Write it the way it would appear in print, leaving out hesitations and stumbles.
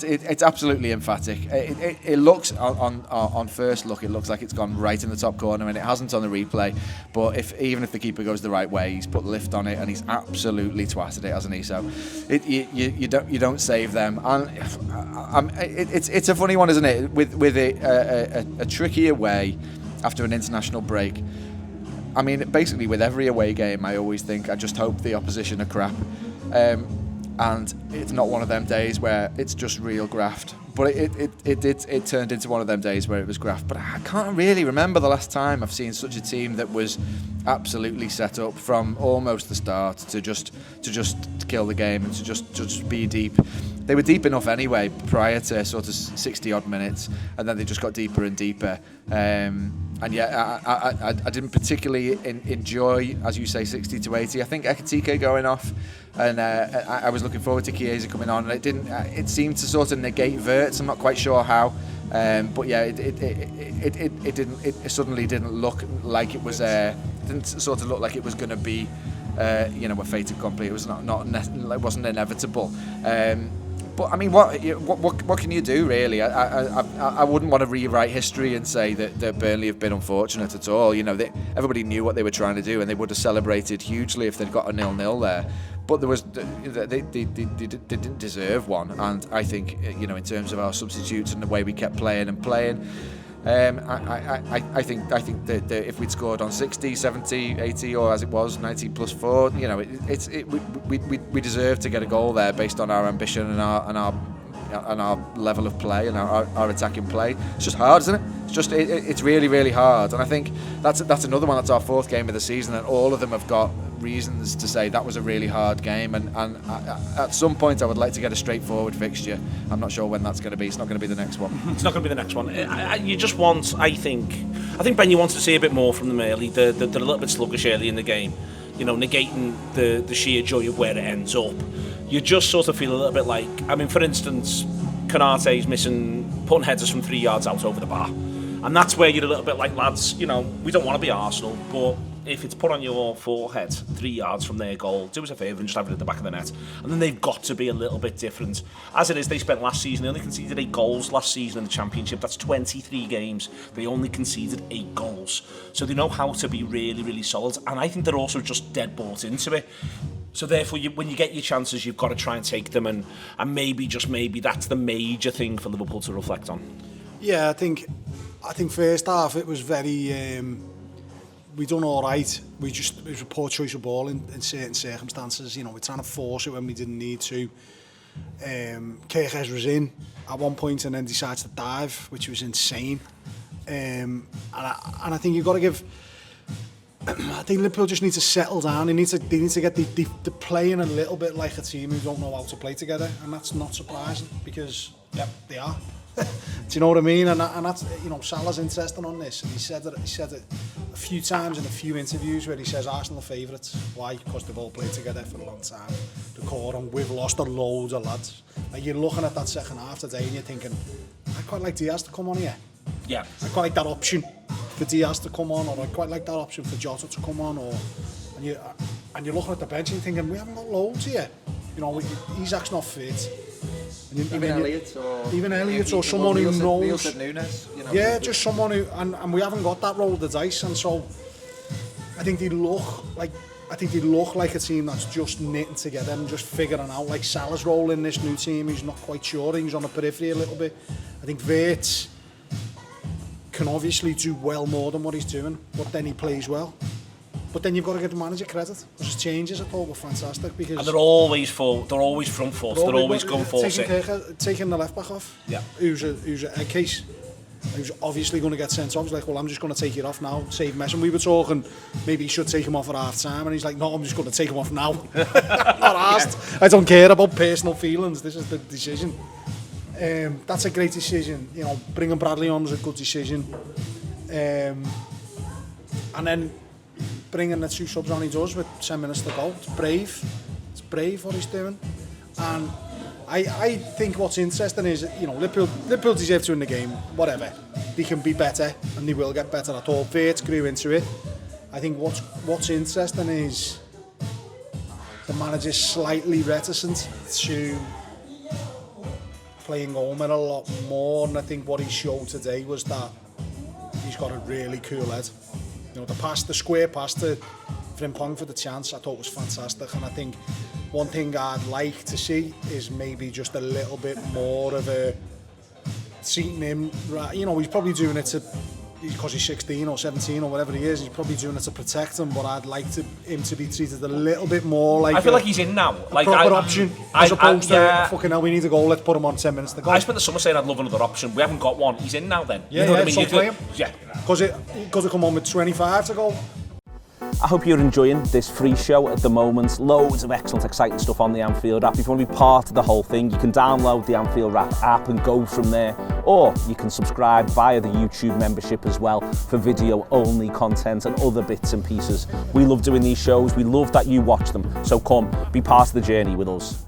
It's absolutely emphatic. It looks on first look, it looks like it's gone right in the top corner, and it hasn't on the replay. But even if the keeper goes the right way, he's put lift on it, and he's absolutely twatted it, hasn't he? So you don't save them. And it's a funny one, isn't it? With a tricky away after an international break. I mean, basically with every away game, I always think I just hope the opposition are crap. And it's not one of them days where it's just real graft. But it turned into one of them days where it was graft. But I can't really remember the last time I've seen such a team that was absolutely set up from almost the start to just kill the game and to just be deep. They were deep enough anyway prior to sort of 60 odd minutes, and then they just got deeper and deeper. And yeah, I didn't particularly enjoy, as you say, 60 to 80. I think Ekitike going off, and I was looking forward to Chiesa coming on, and it didn't. It seemed to sort of negate Wirtz. I'm not quite sure how, but yeah, it didn't. It suddenly didn't look like it was. Didn't sort of look like it was going to be, a fait accompli. It was it wasn't inevitable. But I mean, what can you do really? I wouldn't want to rewrite history and say that Burnley have been unfortunate at all. Everybody knew what they were trying to do, and they would have celebrated hugely if they'd got a 0-0 there. But they didn't deserve one, and I think in terms of our substitutes and the way we kept playing. I think that if we'd scored on 60, 70, 80, or as it was 90 plus 4, we deserve to get a goal there based on our ambition and our level of play and our attacking play. It's just hard, isn't it? It's really, really hard. And I think that's another one. That's our fourth game of the season, and all of them have got reasons to say that was a really hard game. And at some point, I would like to get a straightforward fixture. I'm not sure when that's going to be. It's not going to be the next one. It's not going to be the next one. You just want, I think Ben, you want to see a bit more from them early. They're a little bit sluggish early in the game. Negating the sheer joy of where it ends up. You just sort of feel a little bit like, I mean, for instance, Konate's putting headers from 3 yards out over the bar. And that's where you're a little bit like, lads, we don't want to be Arsenal, but if it's put on your forehead 3 yards from their goal, do us a favour and just have it at the back of the net. And then they've got to be a little bit different. As it is, they spent last season, they only conceded 8 goals last season in the Championship. That's 23 games. They only conceded 8 goals. So they know how to be really, really solid. And I think they're also just dead bought into it. So therefore, when you get your chances, you've got to try and take them. And maybe, just maybe, that's the major thing for Liverpool to reflect on. Yeah, I think first half it was very... we done all right. It was a poor choice of ball in certain circumstances. We're trying to force it when we didn't need to. Kirkes was in at one point and then decides to dive, which was insane. And I think you've got to give... I think Liverpool just need to settle down. They need to get the playing a little bit like a team who don't know how to play together, and that's not surprising because they are. Do you know what I mean? And that's Salah's interesting on this, and he said it a few times in a few interviews where he says Arsenal are favourites. Why? Because they've all played together for a long time. The core, and we've lost a load of lads. Like, you're looking at that second half today and you're thinking, I quite like Diaz to come on here. Yeah. I quite like that option for Diaz to come on, or I quite like that option for Jota to come on, and you're looking at the bench and you're thinking, we haven't got loads here. Isaac's not fit. Even Elliott or someone who knows. Nunes, yeah, just someone who, and we haven't got that roll of the dice, and so I think they look like a team that's just knitting together and just figuring out, like Salah's role in this new team. He's not quite sure. He's on the periphery a little bit. I think Wirtz can obviously do well more than what he's doing, but then he plays well. But then you've got to give the manager credit. His changes, I thought, were fantastic because... And they're always front foot. They're always going full set. Taking the left back off. Yeah. Who's a case. Who's obviously going to get sent off. He's like, well, I'm just going to take it off now, save Messi. And we were talking, maybe he should take him off at half time. And he's like, no, I'm just going to take him off now. Not asked. Yeah. I don't care about personal feelings. This is the decision. That's a great decision. Bringing Bradley on was a good decision. And then bringing the 2 subs on he does with 10 minutes to go. It's brave. It's brave what he's doing. And I think what's interesting is, Liverpool deserve to win the game, whatever. They can be better, and they will get better. I thought Wirtz grew into it. I think what's interesting is the manager's slightly reticent to playing home a lot more, and I think what he showed today was that he's got a really cool head. You know, the square pass to Frimpong for the chance, I thought was fantastic, and I think one thing I'd like to see is maybe just a little bit more of a seating him. You know, he's probably doing it because he's 16 or 17 or whatever he is. He's probably doing it to protect him, but I'd like him to be treated a little bit more like I feel like he's in now. Like proper option, as opposed to fucking hell, we need to go. Let's put him on 10 minutes to go. I spent the summer saying I'd love another option. We haven't got one. He's in now. Then yeah, you know yeah, what I mean? So play him. Yeah, because it come on with 25 to go. I hope you're enjoying this free show at the moment. Loads of excellent, exciting stuff on the Anfield app. If you want to be part of the whole thing, you can download the Anfield app and go from there. Or you can subscribe via the YouTube membership as well for video-only content and other bits and pieces. We love doing these shows. We love that you watch them. So come, be part of the journey with us.